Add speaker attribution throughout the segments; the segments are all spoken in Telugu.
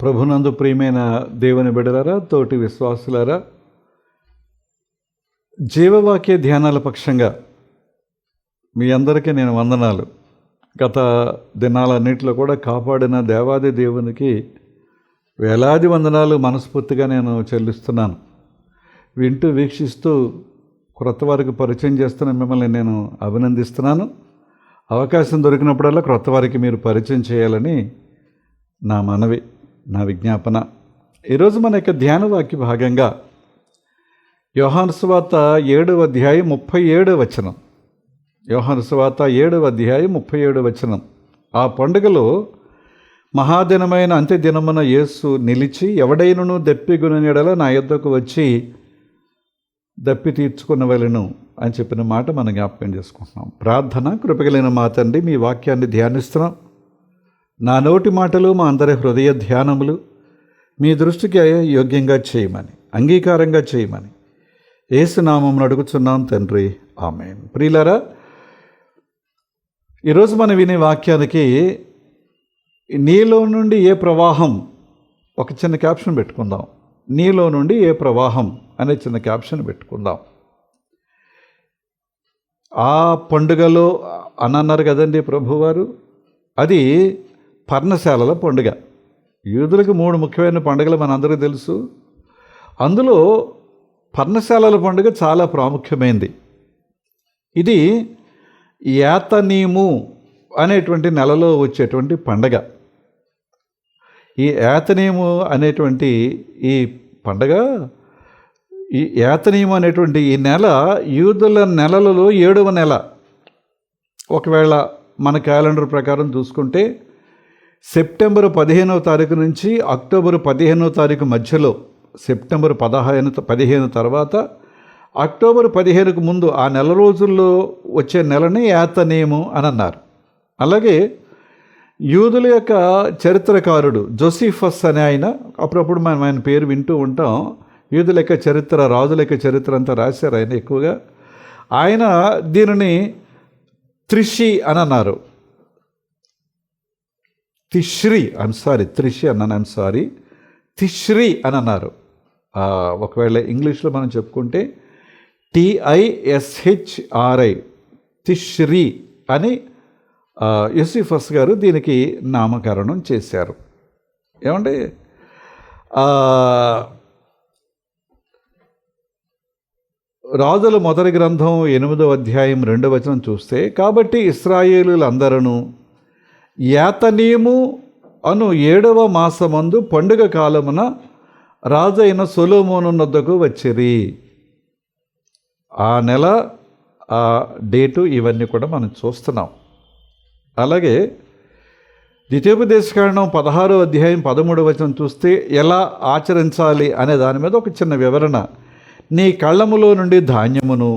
Speaker 1: ప్రభునందు ప్రియమైన దేవుని బిడ్డలారా, తోటి విశ్వాసులారా, జీవవాక్య ధ్యానాల పక్షంగా మీ అందరికీ నేను వందనాలు. గత దినాలన్నింటిలో కూడా కాపాడిన దేవాది దేవునికి వేలాది వందనాలు మనస్ఫూర్తిగా నేను చెల్లిస్తున్నాను. వింటూ వీక్షిస్తూ క్రొత్త వారికి పరిచయం చేస్తున్న మిమ్మల్ని నేను అభినందిస్తున్నాను. అవకాశం దొరికినప్పుడల్లా క్రొత్త వారికి మీరు పరిచయం చేయాలని నా మనవి, నా విజ్ఞాపన. ఈరోజు మన యొక్క ధ్యాన వాక్య భాగంగా యోహాను సువార్త 7వ అధ్యాయం 37వ వచనం. యోహాను సువార్త 7వ అధ్యాయం 37వ వచనం. ఆ పండుగలో మహాదినమైన అంత్యదినమున యేసు నిలిచి, ఎవడైనను దప్పిగొనిన యెడల నా యొద్దకు వచ్చి దప్పి తీర్చుకునవలెను అని చెప్పిన మాట మనం జ్ఞాపకం చేసుకుంటున్నాం. ప్రార్థన. కృపగలిగిన మా తండ్రి, మీ వాక్యాన్ని ధ్యానిస్తున్నాం. నా నోటి మాటలు, మా అందరి హృదయ ధ్యానములు మీ దృష్టికి యోగ్యంగా చేయమని, అంగీకారంగా చేయమని యేసు నామమున అడుగుచున్నాం తండ్రి, ఆమేన్. ప్రియులారా, ఈరోజు మనం వినే వాక్యానికి నీలో నుండి ఏ ప్రవాహం, ఒక చిన్న క్యాప్షన్ పెట్టుకుందాం. నీలో నుండి ఏ ప్రవాహం అనే చిన్న క్యాప్షన్ పెట్టుకుందాం. ఆ పండుగలో అన్నారు కదండి ప్రభువారు, అది పర్ణశాలల పండుగ. యూదులకు 3 ముఖ్యమైన పండుగలు మనందరికీ తెలుసు. అందులో పర్ణశాలల పండుగ చాలా ప్రాముఖ్యమైనది. ఇది యాతనీము అనేటువంటి నెలలో వచ్చేటువంటి పండగ. ఈ యాతనీము అనేటువంటి ఈ పండగ, ఈ యాతనీము అనేటువంటి ఈ నెల యూదుల నెలలలో 7వ నెల. ఒకవేళ మన క్యాలెండర్ ప్రకారం చూసుకుంటే సెప్టెంబర్ 15వ తారీఖు నుంచి అక్టోబర్ 15వ తారీఖు మధ్యలో, సెప్టెంబర్ 15 తర్వాత అక్టోబర్ 15కు ముందు ఆ నెల రోజుల్లో వచ్చే నెలని యాతనీము అని అన్నారు. అలాగే యూదుల యొక్క చరిత్రకారుడు జోసిఫస్ అనే ఆయన, అప్పుడప్పుడు మనం ఆయన పేరు వింటూ ఉంటాం. యూదుల యొక్క చరిత్ర, రాజుల యొక్క చరిత్ర అంతా రాశారు ఆయన ఎక్కువగా. ఆయన దీనిని త్రిషి అని అన్నారు. తిష్రీ అని అన్నారు. ఒకవేళ ఇంగ్లీష్లో మనం చెప్పుకుంటే TISHRI, తిష్రీ అని యూసిఫస్ గారు దీనికి నామకరణం చేశారు. ఏమంటే రాజుల మొదటి గ్రంథం 8వ అధ్యాయం 2వ వచనం చూస్తే, కాబట్టి ఇశ్రాయేలులందరూ యాతనీము అను 7వ మాసమందు పండుగ కాలమున రాజైన సొలొమోను వద్దకు వచ్చిరి. ఆ నెల, ఆ డేటు, ఇవన్నీ కూడా మనం చూస్తున్నాం. అలాగే ద్వితీయోపదేశకాండం 16వ అధ్యాయం 13వ వచనం చూస్తే ఎలా ఆచరించాలి అనే దాని మీద ఒక చిన్న వివరణ. నీ కళ్ళములో నుండి ధాన్యమును,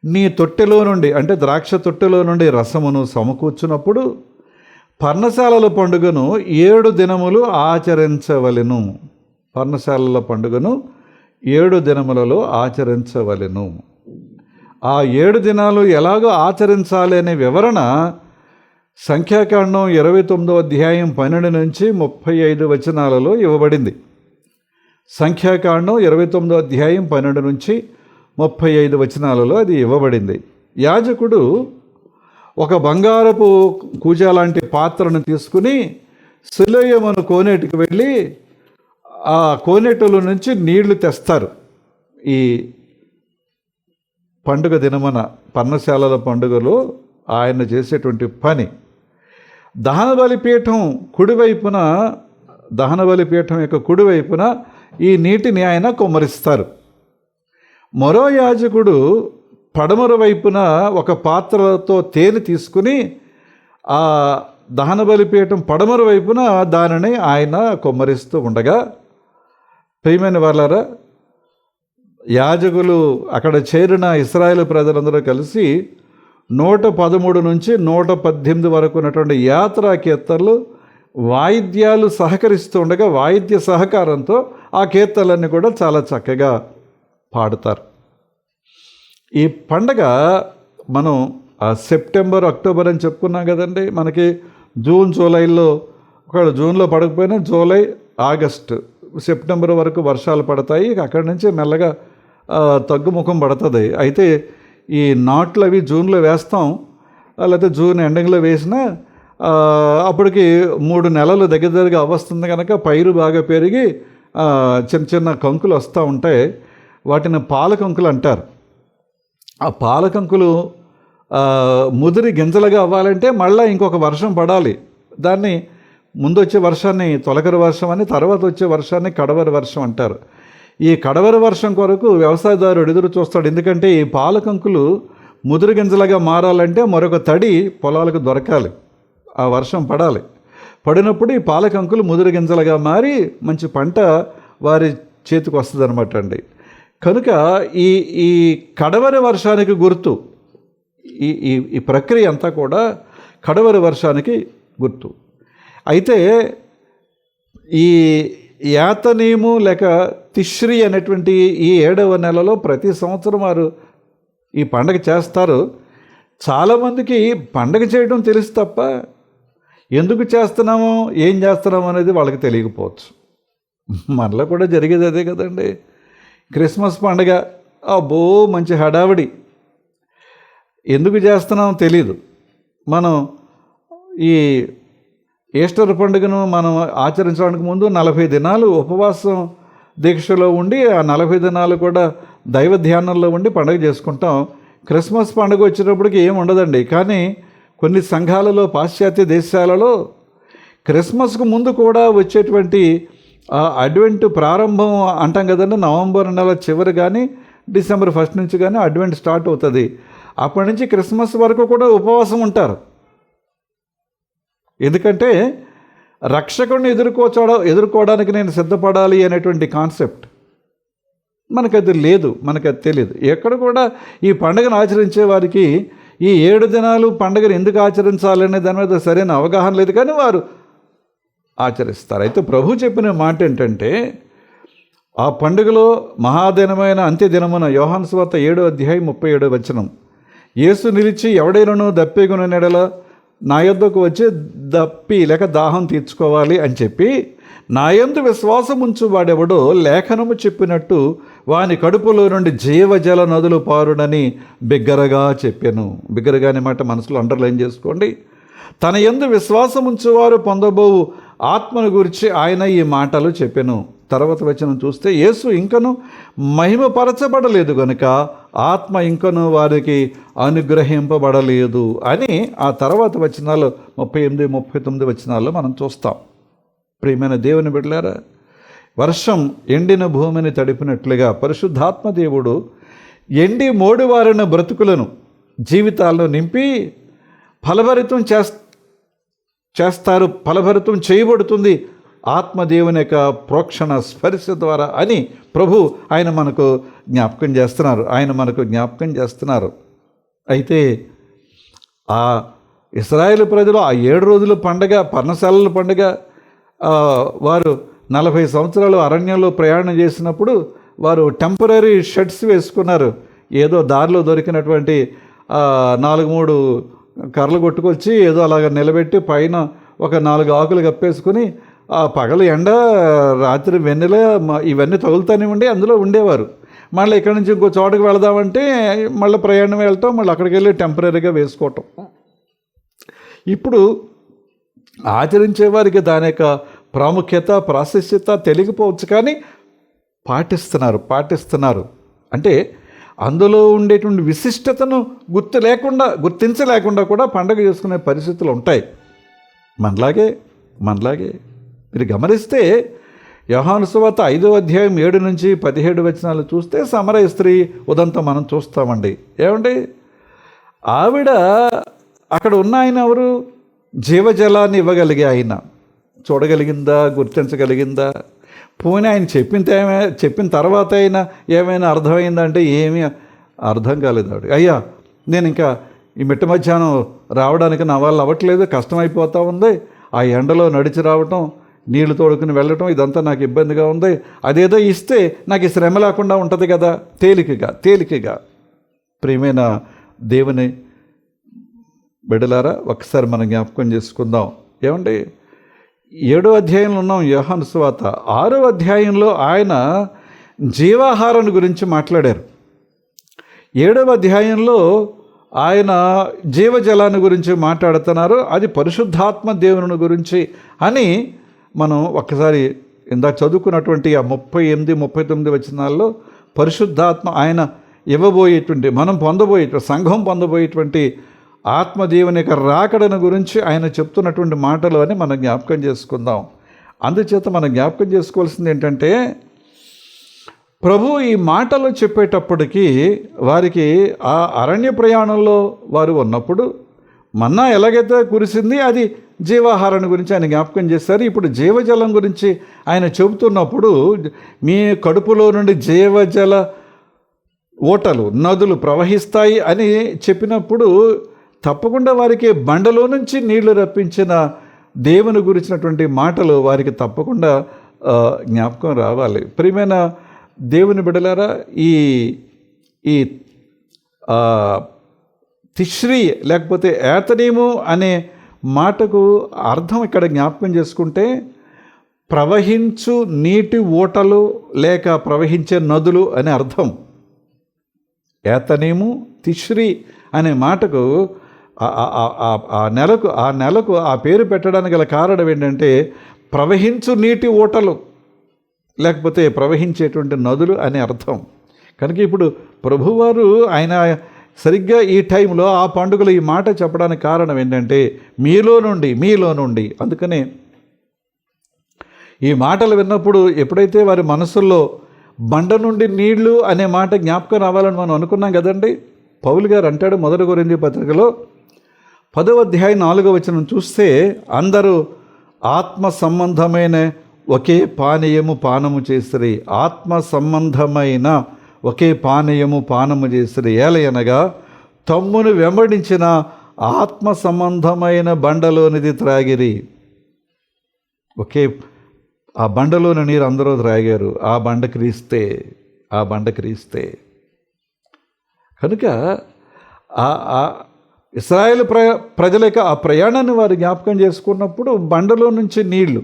Speaker 1: నీ తొట్టెలో నుండి, అంటే ద్రాక్ష తొట్టెలో నుండి రసమును సమకూర్చున్నప్పుడు పర్ణశాలల పండుగను 7 దినములు ఆచరించవలెను. పర్ణశాలల పండుగను 7 దినములలో ఆచరించవలెను. ఆ 7 దినాలు ఎలాగో ఆచరించాలి అనే వివరణ సంఖ్యాకాండం 29వ అధ్యాయం 12 నుంచి 35 వచనాలలో ఇవ్వబడింది. సంఖ్యాకాండం 29వ అధ్యాయం 12 నుంచి 35 వచనాలలో అది ఇవ్వబడింది. యాజకుడు ఒక బంగారపు కూజ లాంటి పాత్రను తీసుకుని సిలోయమను కోనేటికి వెళ్ళి ఆ కోనేటిలో నుంచి నీళ్లు తెస్తారు. ఈ పండుగ దినమున, పర్ణశాలల పండుగలో ఆయన చేసేటువంటి పని, దహన బలిపీఠం యొక్క కుడివైపున ఈ నీటిని ఆయన కుమ్మరిస్తారు. మరో యాజకుడు పడమర వైపున ఒక పాత్రతో తేనె తీసుకుని ఆ దహన బలిపీఠం పడమర వైపున దానిని ఆయన కుమ్మరిస్తూ ఉండగా, ప్రియమైన వాళ్ళారా, యాజకులు అక్కడ చేరిన ఇశ్రాయేలు ప్రజలందరూ కలిసి 113 నుంచి 118 వరకు ఉన్నటువంటి యాత్రా కీర్తనలు, వాయిద్యాలు సహకరిస్తూ ఉండగా వాయిద్య సహకారంతో ఆ కీర్తనలన్నీ కూడా చాలా చక్కగా పాడుతారు. ఈ పండగ మనం సెప్టెంబర్, అక్టోబర్ అని చెప్పుకున్నాం కదండి. మనకి జూన్, జూలైలో, ఒకవేళ జూన్లో పడకపోయినా జూలై, ఆగస్టు సెప్టెంబర్ వరకు వర్షాలు పడతాయి. అక్కడి నుంచి మెల్లగా తగ్గుముఖం పడుతుంది. అయితే ఈ నాట్లు అవి జూన్లో వేస్తాం, లేకపోతే జూన్ ఎండింగ్లో వేసినా అప్పటికి 3 నెలలు దగ్గరగా అవస్తుంది కనుక పైరు బాగా పెరిగి చిన్న చిన్న కంకులు వస్తూ ఉంటాయి. వాటిని పాలకంకులు అంటారు. ఆ పాలకంకులు ముదిరి గింజలుగా అవ్వాలంటే మళ్ళీ ఇంకొక వర్షం పడాలి. దాన్ని ముందు వచ్చే వర్షాన్ని తొలకరి వర్షం అని, తర్వాత వచ్చే వర్షాన్ని కడవరి వర్షం అంటారు. ఈ కడవరి వర్షం కొరకు వ్యవసాయదారుడు ఎదురు చూస్తాడు. ఎందుకంటే ఈ పాలకంకులు ముదిరి గింజలుగా మారాలంటే మరొక తడి పొలాలకు దొరకాలి, ఆ వర్షం పడాలి. పడినప్పుడు ఈ పాలకంకులు ముదిరి గింజలుగా మారి మంచి పంట వారి చేతికి వస్తుంది అనమాట అండి. కనుక ఈ కడవరి వర్షానికి గుర్తు, ఈ ప్రక్రియ అంతా కూడా కడవరి వర్షానికి గుర్తు. అయితే ఈ యాతనీము లేక తిష్రి అనేటువంటి ఈ 7వ నెలలో ప్రతి సంవత్సరం వారు ఈ పండగ చేస్తారు. చాలామందికి పండగ చేయడం తెలుసు తప్ప ఎందుకు చేస్తున్నామో ఏం చేస్తున్నామో అనేది వాళ్ళకి తెలియకపోవచ్చు. మనలో కూడా జరిగేది అదే కదండి. క్రిస్మస్ పండగ, అబ్బో మంచి హడావిడి, ఎందుకు చేస్తున్నామో తెలీదు. మనం ఈ ఈస్టర్ పండుగను మనం ఆచరించడానికి ముందు 40 దినాలు ఉపవాసం దీక్షలో ఉండి ఆ 40 దినాలు కూడా దైవ ధ్యానంలో ఉండి పండుగ చేసుకుంటాం. క్రిస్మస్ పండుగ వచ్చినప్పటికి ఏం ఉండదండి. కానీ కొన్ని సంఘాలలో, పాశ్చాత్య దేశాలలో క్రిస్మస్కు ముందు కూడా వచ్చేటువంటి అడ్వెంట్ ప్రారంభం అంటాం కదండి. నవంబర్ నెల చివరి కానీ డిసెంబర్ 1 నుంచి కానీ అడ్వెంట్ స్టార్ట్ అవుతుంది. అప్పటి నుంచి క్రిస్మస్ వరకు కూడా ఉపవాసం ఉంటారు. ఎందుకంటే రక్షకుడిని ఎదుర్కోవడానికి నేను సిద్ధపడాలి అనేటువంటి కాన్సెప్ట్ మనకది లేదు, మనకది తెలియదు. ఎక్కడ కూడా ఈ పండుగను ఆచరించే వారికి ఈ 7 దినాలు పండుగను ఎందుకు ఆచరించాలనే దాని మీద సరైన అవగాహన లేదు, కానీ వారు ఆచరిస్తారు. అయితే ప్రభు చెప్పిన మాట ఏంటంటే, ఆ పండుగలో మహాదినమైన అంత్యదినమున యోహాను సువార్త 7వ అధ్యాయం 37వ వచనం, యేసు నిలిచి ఎవడైనను దప్పిగొనిన యెడల నా యొద్దకు వచ్చి దప్పి లేక దాహం తీర్చుకోవాలి అని చెప్పి, నా యందు విశ్వాసం ఉంచు వాడెవడో లేఖనము చెప్పినట్టు వాని కడుపులో నుండి జీవజల నదులు పారునని బిగ్గరగా చెప్పాను. బిగ్గరగా అనే మాట మనసులో అండర్లైన్ చేసుకోండి. తన యందు విశ్వాసం ఉంచువారు పొందబోవు ఆత్మను గురించి ఆయన ఈ మాటలు చెప్పాను. తర్వాత వచనం చూస్తే, యేసు ఇంకను మహిమపరచబడలేదు గనుక ఆత్మ ఇంకను వారికి అనుగ్రహింపబడలేదు అని ఆ తర్వాత వచనాలు 38, 39 వచనాల్లో మనం చూస్తాం. ప్రియమైన దేవుని బిడ్డలారా, వర్షం ఎండిన భూమిని తడిపినట్లుగా పరిశుద్ధాత్మ దేవుడు ఎండి మోడివారిన బ్రతుకులను, జీవితాలను నింపి ఫలభరితం చేస్తారు. ఫలభరితం చేయబడుతుంది ఆత్మదేవుని యొక్క ప్రోక్షణ స్పర్శ ద్వారా అని ప్రభు ఆయన మనకు జ్ఞాపకం చేస్తున్నారు. అయితే ఆ ఇశ్రాయేలు ప్రజలు ఆ 7 రోజుల పండగ, పర్ణశాలల పండుగ, వారు 40 సంవత్సరాలు అరణ్యంలో ప్రయాణం చేసినప్పుడు వారు టెంపరీ షర్ట్స్ వేసుకున్నారు. ఏదో దారిలో దొరికినటువంటి 4-3 కర్రలు కొట్టుకొచ్చి ఏదో అలాగ నిలబెట్టి పైన ఒక 4 ఆకులు కప్పేసుకుని పగలు ఎండ, రాత్రి వెన్నెల ఇవన్నీ తగులుతూనే ఉండి అందులో ఉండేవారు. మళ్ళీ ఇక్కడి నుంచి ఇంకో చోటుకు వెళదామంటే మళ్ళీ ప్రయాణం వెళ్ళటం, మళ్ళీ అక్కడికి వెళ్ళి టెంపరీగా వేసుకోవటం. ఇప్పుడు ఆచరించేవారికి దాని యొక్క ప్రాముఖ్యత, ప్రాశస్యత తెలియకపోవచ్చు, కానీ పాటిస్తున్నారు. అంటే అందులో ఉండేటువంటి విశిష్టతను గుర్తించలేకుండా కూడా పండగ చేసుకునే పరిస్థితులు ఉంటాయి. మనలాగే మీరు గమనిస్తే యోహాను సువార్త 5వ అధ్యాయం 7 నుంచి 17 వచనాలు చూస్తే సమరయ స్త్రీ ఉదంతం మనం చూస్తామండి. ఏమండి, ఆవిడ అక్కడ ఉన్న ఆయన ఎవరు? జీవజలాన్ని ఇవ్వగలిగే ఆయన. చూడగలిగిందా? గుర్తించగలిగిందా? పోనీ ఆయన చెప్పిన తర్వాత అయినా ఏమైనా అర్థమైందంటే ఏమీ అర్థం కాలేదు ఆవిడ. అయ్యా, నేను ఇంకా ఈ మిట్ట మధ్యాహ్నం రావడానికి నా వల్ల అవ్వట్లేదు, కష్టమైపోతూ ఉంది. ఆ ఎండలో నడిచి రావటం, నీళ్లు తోడుకుని వెళ్ళటం, ఇదంతా నాకు ఇబ్బందిగా ఉంది. అదేదో ఇస్తే నాకు ఈ శ్రమ లేకుండా ఉంటుంది కదా, తేలికగా. ప్రియమైన దేవుని బిడ్డలారా, ఒకసారి మనం జ్ఞాపకం చేసుకుందాం. ఏమండి, 7వ అధ్యాయంలో ఉన్నాం యోహాను సువార్త. 6వ అధ్యాయంలో ఆయన జీవాహారాన్ని గురించి మాట్లాడారు. 7వ అధ్యాయంలో ఆయన జీవజలాన్ని గురించి మాట్లాడుతున్నారు. అది పరిశుద్ధాత్మ దేవుని గురించి అని మనం ఒక్కసారి ఇందాక చదువుకున్నటువంటి ఆ 38, 39 వచనాల్లో పరిశుద్ధాత్మ ఆయన ఇవ్వబోయేటువంటి, మనం సంఘం పొందబోయేటువంటి ఆత్మదేవుని యొక్క రాకడను గురించి ఆయన చెప్తున్నటువంటి మాటలు అని మనం జ్ఞాపకం చేసుకుందాం. అందుచేత మనం జ్ఞాపకం చేసుకోవాల్సింది ఏంటంటే, ప్రభు ఈ మాటలు చెప్పేటప్పటికీ వారికి ఆ అరణ్య ప్రయాణంలో వారు ఉన్నప్పుడు మన్నా ఎలాగైతే కురిసింది అది జీవాహారాన్ని గురించి ఆయన జ్ఞాపకం చేశారు. ఇప్పుడు జీవజలం గురించి ఆయన చెబుతున్నప్పుడు మీ కడుపులో నుండి జీవజల ఓటలు, నదులు ప్రవహిస్తాయి అని చెప్పినప్పుడు తప్పకుండా వారికి బండలో నుంచి నీళ్లు రప్పించిన దేవుని గురించినటువంటి మాటలు వారికి తప్పకుండా జ్ఞాపకం రావాలి. ప్రియమైన దేవుని బిడ్డలారా, ఈ తిష్రీ లేకపోతే ఏతనీము అనే మాటకు అర్థం ఇక్కడ జ్ఞాపకం చేసుకుంటే ప్రవహించు నీటి ఓటలు లేక ప్రవహించే నదులు అనే అర్థం. ఏతనీము, తిష్రీ అనే మాటకు ఆ నెలకు ఆ పేరు పెట్టడానికి గల కారణం ఏంటంటే ప్రవహించు నీటి ఓటలు లేకపోతే ప్రవహించేటువంటి నదులు అనే అర్థం. కనుక ఇప్పుడు ప్రభువారు ఆయన సరిగ్గా ఈ టైంలో ఆ పండుగలో ఈ మాట చెప్పడానికి కారణం ఏంటంటే మీలో నుండి. అందుకనే ఈ మాటలు విన్నప్పుడు ఎప్పుడైతే వారి మనసుల్లో బండ నుండి నీళ్లు అనే మాట జ్ఞాపకం రావాలని మనం అనుకున్నాం కదండి. పౌలు గారు అంటాడు 1 కొరింథీ పత్రికలో 10వ అధ్యాయం 4వ వచనం చూస్తే, అందరూ ఆత్మ సంబంధమైన ఒకే పానీయము పానము చేసిరి. ఆత్మ సంబంధమైన ఒకే పానము చేసిరి. ఏలయనగా తమ్మును వెంబడించిన ఆత్మ సంబంధమైన బండలోనిది త్రాగిరి. ఆ బండలోని నీరు అందరూ త్రాగారు. ఆ బండ క్రీస్తే. కనుక ఇశ్రాయేలు ప్రజల యొక్క ఆ ప్రయాణాన్ని వారు జ్ఞాపకం చేసుకున్నప్పుడు బండలో నుంచి నీళ్లు,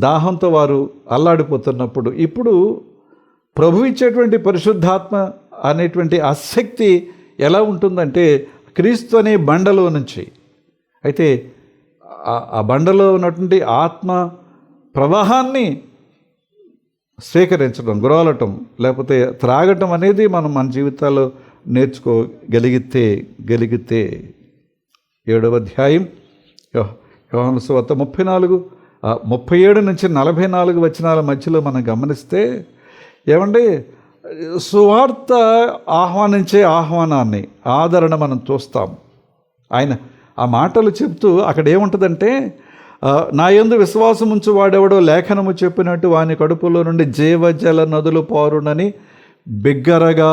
Speaker 1: దాహంతో వారు అల్లాడిపోతున్నప్పుడు ఇప్పుడు ప్రభు ఇచ్చేటువంటి పరిశుద్ధాత్మ అనేటువంటి ఆసక్తి ఎలా ఉంటుందంటే క్రీస్తు అనే బండలో నుంచి. అయితే ఆ బండలో ఉన్నటువంటి ఆత్మ ప్రవాహాన్ని స్వీకరించడం, గ్రోలటం లేకపోతే త్రాగటం అనేది మనం మన జీవితాల్లో నేర్చుకోగలిగితే 7వ అధ్యాయం యోహాను సువార్త 37 నుంచి 44 వచనాల మధ్యలో మనం గమనిస్తే ఏమండి, సువార్త ఆహ్వానించే ఆహ్వానాన్ని, ఆదరణ మనం చూస్తాం. ఆయన ఆ మాటలు చెప్తూ అక్కడ ఏముంటుందంటే, నా యందు విశ్వాసం ఉంచు వాడెవడో లేఖనము చెప్పినట్టు వాని కడుపులో నుండి జీవజల నదులు పారునని బిగ్గరగా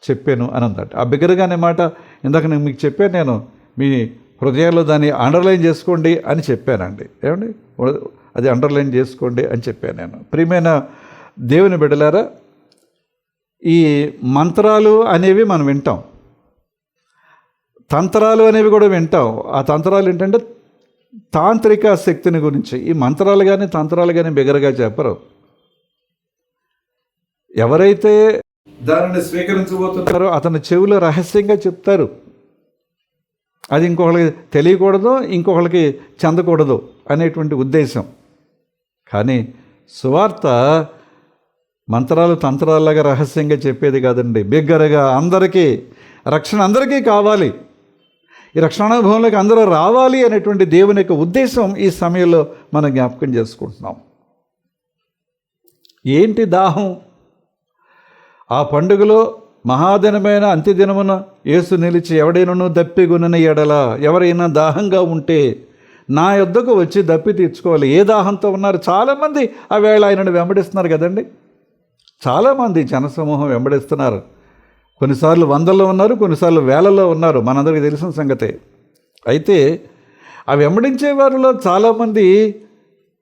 Speaker 1: చెప్పాను అని అందట. ఆ బిగ్గరగా అనే మాట ఇందాక నేను మీకు చెప్పాను, నేను మీ హృదయాల్లో దాన్ని అండర్లైన్ చేసుకోండి అని చెప్పానండి. ఏమండి, అది అండర్లైన్ చేసుకోండి అని చెప్పాను నేను. ప్రియమైన దేవుని బిడ్డలారా, ఈ మంత్రాలు అనేవి మనం వింటాం, తంత్రాలు అనేవి కూడా వింటాం. ఆ తంత్రాలు ఏంటంటే తాంత్రిక శక్తిని గురించి. ఈ మంత్రాలు కానీ తంత్రాలు కానీ బిగ్గరగా చెప్పరు. ఎవరైతే దానిని స్వీకరించబోతున్నారో అతని చెవిలో రహస్యంగా చెప్తారు. అది ఇంకొకరికి తెలియకూడదు, ఇంకొకరికి చెందకూడదు అనేటువంటి ఉద్దేశం. కానీ సువార్త మంత్రాలు తంత్రాలాగా రహస్యంగా చెప్పేది కాదండి, బిగ్గరగా అందరికీ రక్షణ, అందరికీ కావాలి, ఈ రక్షణానుభవంలోకి అందరూ రావాలి అనేటువంటి దేవుని యొక్క ఉద్దేశం ఈ సమయంలో మనం జ్ఞాపకం చేసుకుంటున్నాం. ఏంటి దాహం? ఆ పండుగలో మహాదినమైన అంత్యదినమున యేసు నిలిచి ఎవడైనా దప్పిగొనిన ఎడల, ఎవరైనా దాహంగా ఉంటే నా యొద్దకు వచ్చి దప్పి తీర్చుకోవాలి. ఏ దాహంతో ఉన్నారు? చాలామంది ఆ వేళ ఆయనను వెంబడిస్తున్నారు కదండి. చాలామంది జనసమూహం వెంబడిస్తున్నారు. కొన్నిసార్లు వందల్లో ఉన్నారు, కొన్నిసార్లు వేలలో ఉన్నారు, మనందరికీ తెలిసిన సంగతే. అయితే ఆ వెంబడించే వారిలో చాలామంది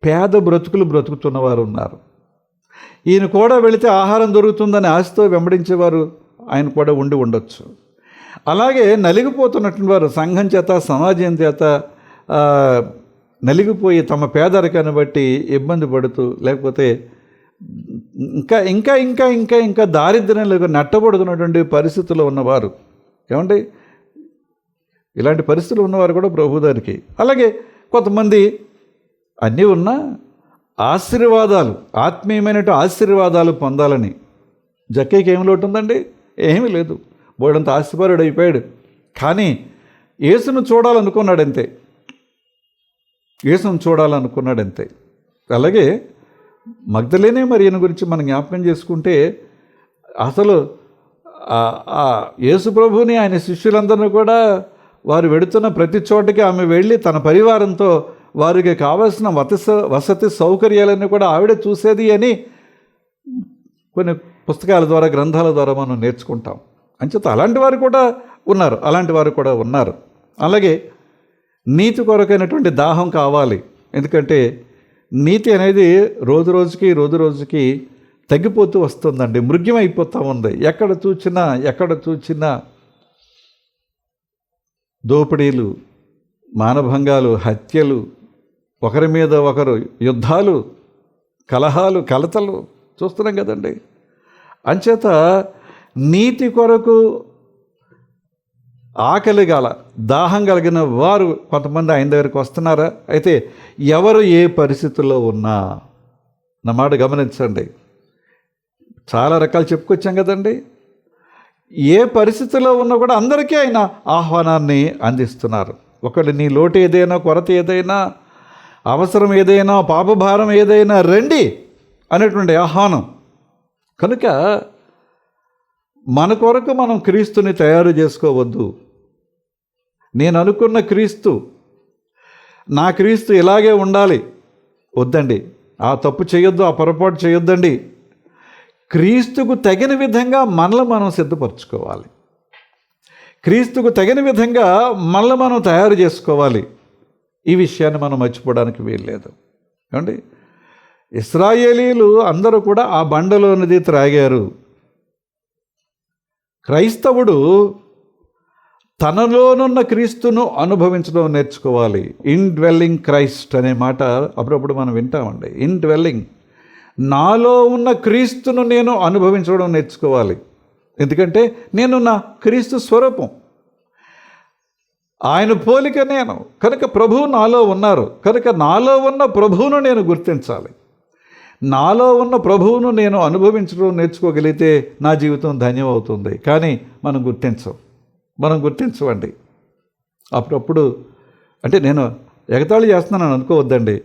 Speaker 1: పేద బ్రతుకుతున్నవారు ఉన్నారు. ఈయన కూడా వెళితే ఆహారం దొరుకుతుందని ఆశతో వెంబడించేవారు ఆయన కూడా ఉండొచ్చు. అలాగే నలిగిపోతున్నటువంటి వారు సంఘం చేత, సమాజం చేత నలిగిపోయి తమ పేదరికాన్ని బట్టి ఇబ్బంది పడుతూ, లేకపోతే ఇంకా ఇంకా ఇంకా ఇంకా ఇంకా దారిద్ర్యంలో నెట్టబడుతున్నటువంటి పరిస్థితుల్లో ఉన్నవారు, ఏమండి ఇలాంటి పరిస్థితులు ఉన్నవారు కూడా ప్రభు దానికి. అలాగే కొంతమంది అన్నీ ఉన్నా ఆశీర్వాదాలు, ఆత్మీయమైన ఆశీర్వాదాలు పొందాలని జక్కయ్యకి ఏమి లోటు ఉందండి? ఏమీ లేదు, బోడంత ఆశీర్వాదుడు అయిపోయాడు. కానీ యేసును చూడాలనుకున్నాడంతే, యేసును చూడాలనుకున్నాడంతే. అలాగే మగ్దలేనే మరియను గురించి మనం జ్ఞాపకం చేసుకుంటే, అసలు యేసు ప్రభుని ఆయన శిష్యులందరినీ కూడా వారు వెడుతున్న ప్రతి చోటకి ఆమె వెళ్ళి తన పరివారంతో వారికి కావాల్సిన వసతి సౌకర్యాలన్నీ కూడా ఆవిడ చూసేది అని కొన్ని పుస్తకాల ద్వారా, గ్రంథాల ద్వారా మనం నేర్చుకుంటాం. అంచేత అలాంటి వారు కూడా ఉన్నారు. అలాగే నీతి కొరకైనటువంటి దాహం కావాలి. ఎందుకంటే నీతి అనేది రోజు రోజుకి తగ్గిపోతూ వస్తుందండి, మృగ్యమైపోతూ ఉంది. ఎక్కడ చూచినా దోపిడీలు, మానభంగాలు, హత్యలు, ఒకరి మీద ఒకరు యుద్ధాలు, కలహాలు, కలతలు చూస్తున్నాం కదండి. అంచేత నీతి కొరకు ఆకలి దాహం కలిగిన వారు కొంతమంది ఆయన దగ్గరికి వస్తున్నారా? అయితే ఎవరు ఏ పరిస్థితుల్లో ఉన్నా, నా మాట గమనించండి, చాలా రకాలు చెప్పుకొచ్చాం కదండి. ఏ పరిస్థితుల్లో ఉన్నా కూడా అందరికీ ఆయన ఆహ్వానాన్ని అందిస్తున్నారు. ఒకళ్ళు నీ లోటు ఏదైనా, కొరత ఏదైనా, అవసరం ఏదైనా, పాపభారం ఏదైనా రండి అనేటువంటి ఆహ్వానం. కనుక మన కొరకు మనం క్రీస్తుని తయారు చేసుకోవద్దు. నేను అనుకున్న క్రీస్తు, నా క్రీస్తు ఇలాగే ఉండాలి వద్దండి. ఆ తప్పు చేయొద్దు, ఆ పొరపాటు చేయొద్దండి. క్రీస్తుకు తగిన విధంగా మనల్ని మనం సిద్ధపరచుకోవాలి. క్రీస్తుకు తగిన విధంగా మనల్ని మనం తయారు చేసుకోవాలి. ఈ విషయాన్ని మనం మర్చిపోవడానికి వీల్లేదు. ఏమండి, ఇశ్రాయేలీలు అందరూ కూడా ఆ బండలోనిది త్రాగారు. క్రైస్తవుడు తనలోనున్న క్రీస్తును అనుభవించడం నేర్చుకోవాలి. ఇన్ డ్వెల్లింగ్ క్రైస్ట్ అనే మాట అప్పుడప్పుడు మనం వింటామండి. ఇన్ డ్వెల్లింగ్, నాలో ఉన్న క్రీస్తును నేను అనుభవించడం నేర్చుకోవాలి. ఎందుకంటే నేను నా క్రీస్తు స్వరూపం, ఆయన పోలిక నేను. కనుక ప్రభువు నాలో ఉన్నారు. కనుక నాలో ఉన్న ప్రభువును నేను గుర్తించాలి. నాలో ఉన్న ప్రభువును నేను అనుభవించడం నేర్చుకోగలిగితే నా జీవితం ధన్యమవుతుంది. కానీ మనం గుర్తించమండి. అప్పుడప్పుడు అంటే నేను ఎగతాళి చేస్తున్నాను అనుకోవద్దండి.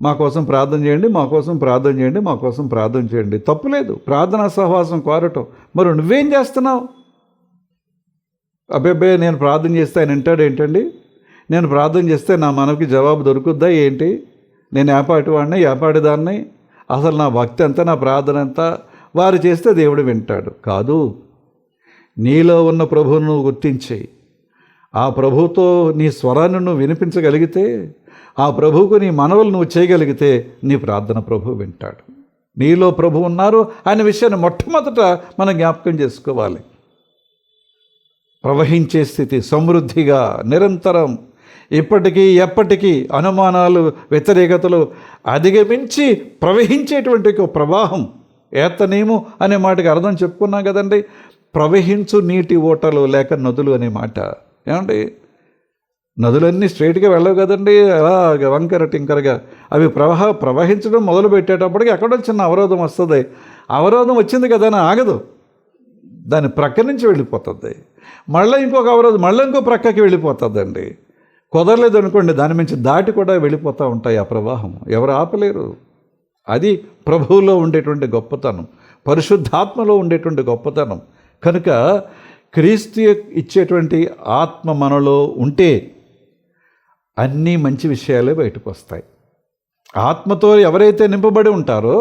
Speaker 1: మా కోసం ప్రార్థన చేయండి, మా కోసం ప్రార్థన చేయండి, మా కోసం ప్రార్థన చేయండి, తప్పులేదు. ప్రార్థనా సహవాసం కోరటం. మరి నువ్వేం చేస్తున్నావు? అబ్బాయి నేను ప్రార్థన చేస్తే ఆయన వింటాడు ఏంటండి? నేను ప్రార్థన చేస్తే నా మనకి జవాబు దొరుకుద్దా ఏంటి? నేను ఏపాటివాడిని, ఏపాటిదాన్ని, అసలు నా భక్తి ఎంత, నా ప్రార్థన ఎంత? వారు చేస్తే దేవుడు వింటాడు కాదు. నీలో ఉన్న ప్రభువును నువ్వు గుర్తించి ఆ ప్రభువుతో నీ స్వరాన్ని నువ్వు వినిపించగలిగితే, ఆ ప్రభువుకు నీ మనవులు నువ్వు చేయగలిగితే నీ ప్రార్థన ప్రభువు వింటాడు. నీలో ప్రభు ఉన్నారు అనే విషయాన్ని మొట్టమొదట మనం జ్ఞాపకం చేసుకోవాలి. ప్రవహించే స్థితి, సమృద్ధిగా నిరంతరం ఇప్పటికీ ఎప్పటికీ అనుమానాలు, వ్యతిరేకతలు అధిగమించి ప్రవహించేటువంటి ఒక ప్రవాహం. ఏతనేము అనే మాటకి అర్థం చెప్పుకున్నాం కదండి. ప్రవహించు నీటి ఓటలు లేక నదులు అనే మాట. ఏమండి, నదులన్నీ స్ట్రైట్గా వెళ్ళవు కదండి, అలా వంకర టింకరగా అవి ప్రవహించడం మొదలు పెట్టేటప్పటికి ఎక్కడో చిన్న అవరోధం వస్తుంది. అవరోధం వచ్చింది కదా అని ఆగదు, దాని ప్రక్క నుంచి వెళ్ళిపోతుంది. మళ్ళీ ఇంకొక అవరోధం, మళ్ళీ ఇంకో ప్రక్కకి వెళ్ళిపోతుందండి. కుదరలేదు అనుకోండి, దాని నుంచి దాటి కూడా వెళ్ళిపోతూ ఉంటాయి ఆ ప్రవాహం. ఎవరు ఆపలేరు. అది ప్రభువులో ఉండేటువంటి గొప్పతనం, పరిశుద్ధాత్మలో ఉండేటువంటి గొప్పతనం. కనుక క్రీస్తు ఇచ్చేటువంటి ఆత్మ మనలో ఉంటే అన్నీ మంచి విషయాలే బయటకు వస్తాయి. ఆత్మతో ఎవరైతే నింపబడి ఉంటారో,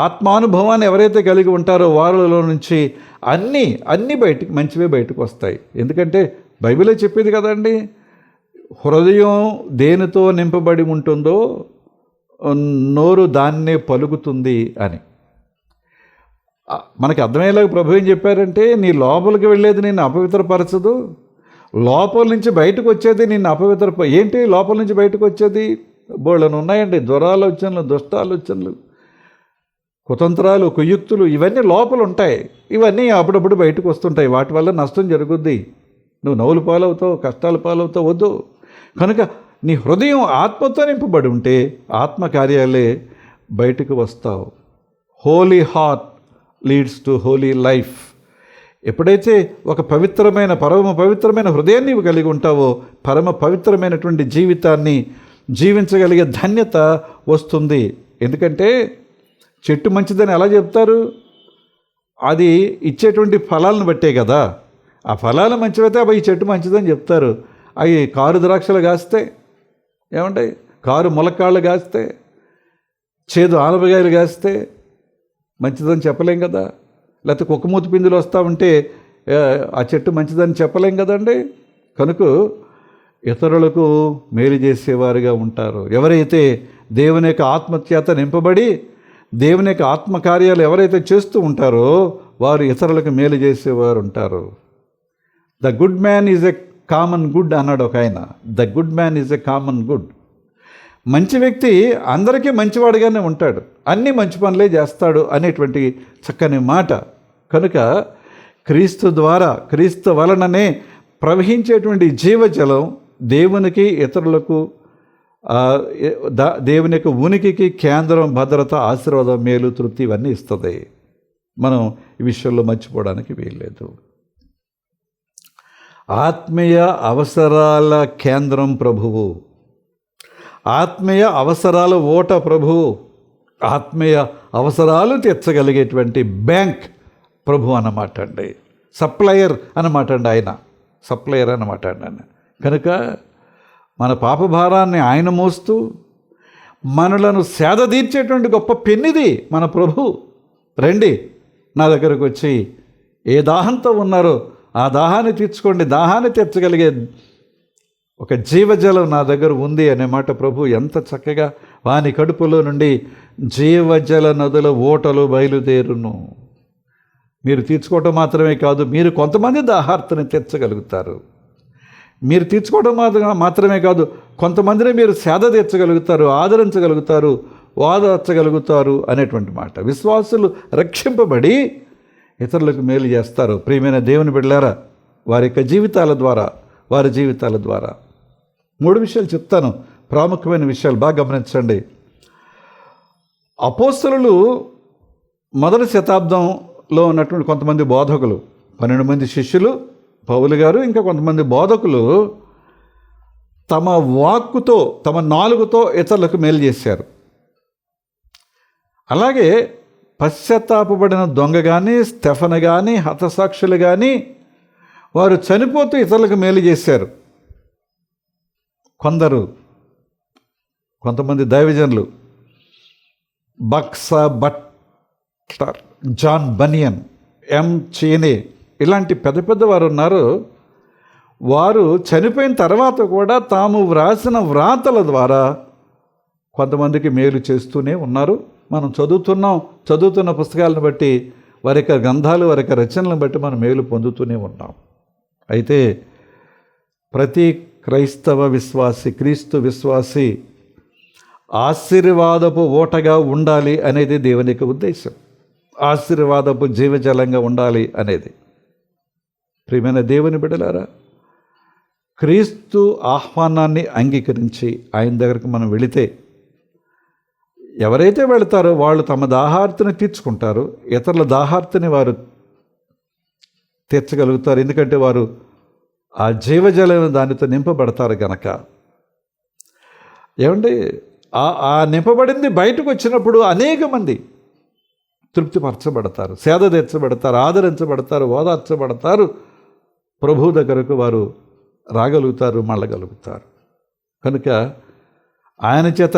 Speaker 1: ఆత్మానుభవాన్ని ఎవరైతే కలిగి ఉంటారో వారిలో నుంచి అన్నీ మంచివే బయటకు వస్తాయి. ఎందుకంటే బైబిలే చెప్పేది కదండి, హృదయం దేనితో నింపబడి ఉంటుందో నోరు దాన్నే పలుకుతుంది అని. మనకి అర్థమయ్యేలాగా ప్రభు ఏం చెప్పారంటే, నీ లోపలికి వెళ్ళేది నేను అపవిత్రపరచదు, లోపల నుంచి బయటకు వచ్చేది నిన్ను ఏంటి లోపల నుంచి బయటకు వచ్చేది? బోళ్ళను ఉన్నాయండి, దురాలోచనలు, దుష్టాలోచనలు, కుతంత్రాలు, కుయుక్తులు, ఇవన్నీ లోపల ఉంటాయి. ఇవన్నీ అప్పుడప్పుడు బయటకు వస్తుంటాయి. వాటి వల్ల నష్టం జరుగుద్ది. నువ్వు నవ్వులు పాలవుతావు, కష్టాలు పాలవుతావు. వద్దు. కనుక నీ హృదయం ఆత్మతో నింపబడి ఉంటే ఆత్మకార్యాలే బయటకు వస్తావు. Holy heart leads to holy life. ఎప్పుడైతే ఒక పరమ పవిత్రమైన హృదయాన్ని నీవు కలిగి ఉంటావో పరమ పవిత్రమైనటువంటి జీవితాన్ని జీవించగలిగే ధన్యత వస్తుంది. ఎందుకంటే చెట్టు మంచిదని ఎలా చెప్తారు? అది ఇచ్చేటువంటి ఫలాలను బట్టే కదా. ఆ ఫలాలు మంచివైతే అవి ఈ చెట్టు మంచిదని చెప్తారు. అవి కారు ద్రాక్షలు కాస్తే ఏమంటాయి, కారు ములక్కాళ్ళు కాస్తే, చేదు ఆనపకాయలు కాస్తే మంచిదని చెప్పలేం కదా. లేకపోతే కుక్కమూతి పిందులు వస్తూ ఉంటే ఆ చెట్టు మంచిదని చెప్పలేం కదండి. కనుక ఇతరులకు మేలు చేసేవారుగా ఉంటారు. ఎవరైతే దేవుని యొక్క ఆత్మచేత నింపబడి దేవుని యొక్క ఆత్మకార్యాలు ఎవరైతే చేస్తూ ఉంటారో వారు ఇతరులకు మేలు చేసేవారు ఉంటారు. The good man is a common good అన్నాడు ఒక ఆయన. The good man is a common good. మంచి వ్యక్తి అందరికీ మంచివాడిగానే ఉంటాడు, అన్ని మంచి పనులే చేస్తాడు అనేటువంటి చక్కని మాట. కనుక క్రీస్తు ద్వారా, క్రీస్తు వలననే ప్రవహించేటువంటి జీవజలం దేవునికి, ఇతరులకు, దేవుని యొక్క ఉనికికి కేంద్రం, భద్రత, ఆశీర్వాదం, మేలు, తృప్తి ఇవన్నీ ఇస్తుంది. మనం ఈ విషయంలో మర్చిపోవడానికి వీల్లేదు. ఆత్మీయ అవసరాల కేంద్రం ప్రభువు, ఆత్మీయ అవసరాల ఓట ప్రభువు, ఆత్మీయ అవసరాలు తీర్చగలిగేటువంటి బ్యాంక్ ప్రభు అన్నమాట అండి. సప్లయర్ అన్నమాట అండి. ఆయన సప్లయర్ అన్నమాట అండి. కనుక మన పాపభారాన్ని ఆయన మోస్తూ మనలను సేద తీర్చేటువంటి గొప్ప పెన్నిది మన ప్రభు. రండి నా దగ్గరకు వచ్చి ఏ దాహంతో ఉన్నారో ఆ దాహాన్ని తీర్చుకోండి. దాహాన్ని తీర్చగలిగే ఒక జీవజలం నా దగ్గర ఉంది అనే మాట ప్రభు ఎంత చక్కగా, వాని కడుపులో నుండి జీవజల నదుల ఓటలు బయలుదేరును. మీరు తీర్చుకోవటం మాత్రమే కాదు, మీరు కొంతమంది దాహార్తని తీర్చగలుగుతారు. మీరు తీర్చుకోవడం మాత్రమే కాదు, కొంతమందిని మీరు సేద తీర్చగలుగుతారు, ఆదరించగలుగుతారు, ఓదార్చగలుగుతారు అనేటువంటి మాట. విశ్వాసులు రక్షింపబడి ఇతరులకు మేలు చేస్తారు. ప్రియమైన దేవుని బిడ్డలారా, వారి యొక్క జీవితాల ద్వారా, వారి జీవితాల ద్వారా 3 విషయాలు చెప్తాను, ప్రాముఖ్యమైన విషయాలు బాగా గమనించండి. అపోస్తలులు మొదటి శతాబ్దంలో ఉన్నటువంటి కొంతమంది బోధకులు, 12 మంది శిష్యులు, పౌలు గారు, ఇంకా కొంతమంది బోధకులు తమ వాక్కుతో, తమ నాలుగుతో ఇతరులకు మేలు చేశారు. అలాగే పశ్చాత్తాపబడిన దొంగ కానీ, స్టెఫను కానీ, హతసాక్షులు కానీ వారు చనిపోతూ ఇతరులకు మేలు చేశారు. కొంతమంది దైవజనులు, బక్సా బట్లర్, జాన్ బనియన్, ఎం చీనే, ఇలాంటి పెద్ద పెద్ద వారు ఉన్నారు. వారు చనిపోయిన తర్వాత కూడా తాము వ్రాసిన వ్రాతల ద్వారా కొంతమందికి మేలు చేస్తూనే ఉన్నారు. మనం చదువుతున్న పుస్తకాలను బట్టి, వారి యొక్క గ్రంథాలు, వారి యొక్క రచనలను బట్టి మనం మేలు పొందుతూనే ఉన్నాం. అయితే ప్రతి క్రైస్తవ విశ్వాసి, క్రీస్తు విశ్వాసి ఆశీర్వాదపు ఓటగా ఉండాలి అనేది దేవుని యొక్క ఉద్దేశం. ఆశీర్వాదపు జీవజలంగా ఉండాలి అనేది. ప్రియమైన దేవుని బిడ్డలారా, క్రీస్తు ఆహ్వానాన్ని అంగీకరించి ఆయన దగ్గరకు మనం వెళితే, ఎవరైతే వెళతారో వాళ్ళు తమ దాహార్తిని తీర్చుకుంటారు, ఇతరుల దాహార్తిని వారు తీర్చగలుగుతారు. ఎందుకంటే వారు ఆ జీవజలం దానితో నింపబడతారు గనక. ఏమండి, ఆ నింపబడింది బయటకు వచ్చినప్పుడు అనేక మంది తృప్తిపరచబడతారు, సేద తీర్చబడతారు, ఆదరించబడతారు, ఓదార్చబడతారు, ప్రభు దగ్గరకు వారు రాగలుగుతారు, మళ్ళగలుగుతారు. కనుక ఆయన చేత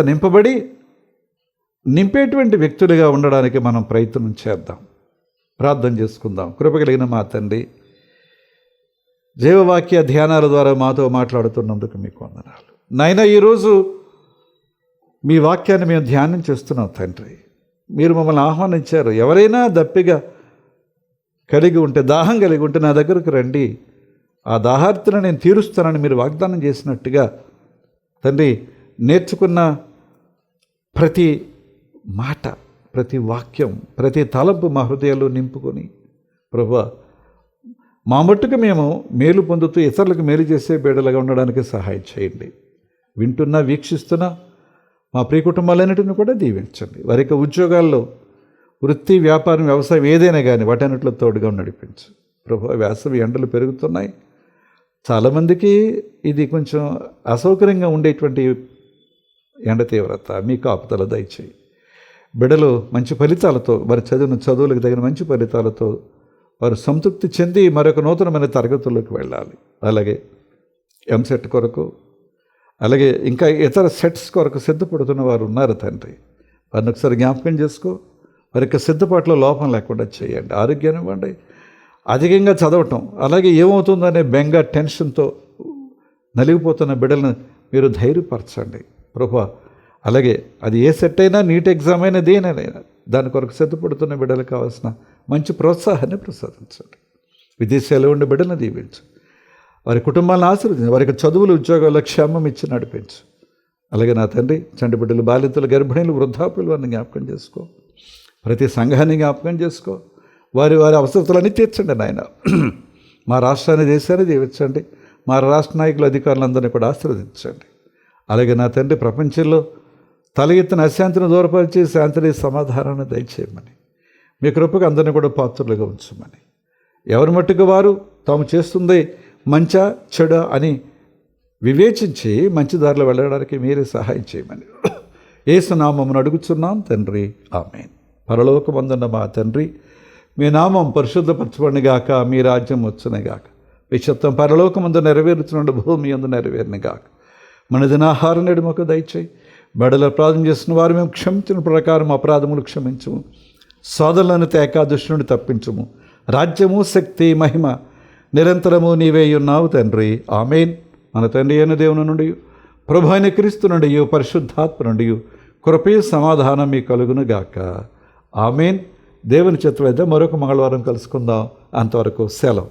Speaker 1: నింపేటువంటి వ్యక్తులుగా ఉండడానికి మనం ప్రయత్నం చేద్దాం. ప్రార్థన చేసుకుందాం. కృపగలిగిన మా తండ్రి, జీవవాక్య ధ్యానాల ద్వారా మాతో మాట్లాడుతున్నందుకు మీకు వందనాలు నాయనా. ఈరోజు మీ వాక్యాన్ని మేము ధ్యానం చేస్తున్నాం తండ్రి. మీరు మమ్మల్ని ఆహ్వానించారు. ఎవరైనా దప్పిగా కలిగి ఉంటే, దాహం కలిగి ఉంటే నా దగ్గరకు రండి, ఆ దాహార్తిని నేను తీరుస్తానని మీరు వాగ్దానం చేసినట్టుగా తండ్రి నేర్చుకున్న ప్రతి మాట, ప్రతి వాక్యం, ప్రతి తలంపు మా హృదయాల్లో నింపుకొని ప్రభువా మా మట్టుకు మేము మేలు పొందుతూ ఇతరులకు మేలు చేసే బిడ్డలుగా ఉండడానికి సహాయం చేయండి. వింటున్నా వీక్షిస్తున్నా మా ప్రియ కుటుంబాలన్నిటిని కూడా దీవించండి. వారి యొక్క ఉద్యోగాల్లో, వృత్తి, వ్యాపారం, వ్యవసాయం ఏదైనా కానీ వాటన్నిటిలో తోడుగా నడిపించు ప్రభువా. వేసవి ఎండలు పెరుగుతున్నాయి, చాలామందికి ఇది కొంచెం అసౌకర్యంగా ఉండేటువంటి ఎండ తీవ్రత మీ కాపుదల దయచేయి. బిడ్డలు మంచి ఫలితాలతో, వారి చదువులకు తగిన మంచి ఫలితాలతో వారు సంతృప్తి చెంది మరొక నూతనమైన తరగతుల్లోకి వెళ్ళాలి. అలాగే ఎంసెట్ కొరకు, అలాగే ఇంకా ఇతర సెట్స్ కొరకు సిద్ధపడుతున్న వారు ఉన్నారు తండ్రి. వారిని ఒకసారి జ్ఞాపకం చేసుకో. వారి యొక్క సిద్ధపాటులో లోపం లేకుండా చేయండి. ఆరోగ్యాన్ని ఇవ్వండి. అధికంగా చదవటం, అలాగే ఏమవుతుందనే బెంగ, టెన్షన్తో నలిగిపోతున్న బిడ్డలను మీరు ధైర్యపరచండి ప్రభువా. అలాగే అది ఏ సెట్ అయినా, నీట్ ఎగ్జామ్ అయినా, దేనైనా దాని కొరకు సిద్ధపడుతున్న బిడ్డలకు కావాల్సిన మంచి ప్రోత్సాహాన్ని ప్రసాదించండి. విదేశాల్లో ఉండే బిడ్డలను దీవించు. వారి కుటుంబాలను ఆశీర్వదించు. వారికి చదువులు, ఉద్యోగాల్లో క్షేమం ఇచ్చి నడిపించు. అలాగే నా తండ్రి, చంటి బిడ్డలు, బాలింతలు, గర్భిణీలు, వృద్ధాపులు వారిని జ్ఞాపకం చేసుకో. ప్రతి సంఘాన్ని జ్ఞాపకం చేసుకో. వారి అవసరతలన్నీ తీర్చండి నాయన. మా రాష్ట్రాన్ని, దేశాన్ని దీవించండి. మా రాష్ట్ర నాయకులు, అధికారులందరినీ కూడా ఆశీర్వదించండి. అలాగే నా తండ్రి, ప్రపంచంలో తల ఎత్తిన అశాంతిని దూరపరిచి శాంతిని, సమాధానాన్ని దయచేయమని, మీ కృపకు అందరినీ కూడా పాత్రులుగా ఉంచమని, ఎవరి మట్టుకు వారు తాము చేస్తుంది మంచా చెడా అని వివేచించి మంచి దారిలో వెళ్ళడానికి మీరే సహాయం చేయమని యేసు నామమును అడుగుచున్నాం తండ్రి, ఆమేన్. పరలోకమందున్న మా తండ్రి, మీ నామం పరిశుద్ధపరచబడినగాక, మీ రాజ్యం వచ్చునగాక, మీ చిత్తం పరలోకమందు నెరవేరుచున్న భూమి అందు నెరవేరునగాక. మన దినాహారం నేడు మాకు దయచేయి. బెడల అపరాధం చేసిన వారు మేము క్షమించిన ప్రకారం అపరాధములు క్షమించుము. సోదరులను తేక దుష్టుని తప్పించుము. రాజ్యము, శక్తి, మహిమ నిరంతరము నీవే ఉన్నావు తండ్రి, ఆమేన్. మన తండ్రి అయిన దేవుని నుండి, ప్రభు అయిన క్రీస్తు నుండి, పరిశుద్ధాత్మ నుండి కృపయు సమాధానం మీ కలుగును గాక, ఆమేన్. దేవుని చిత్తం అయితే మరొక మంగళవారం కలుసుకుందాం. అంతవరకు సెలవు.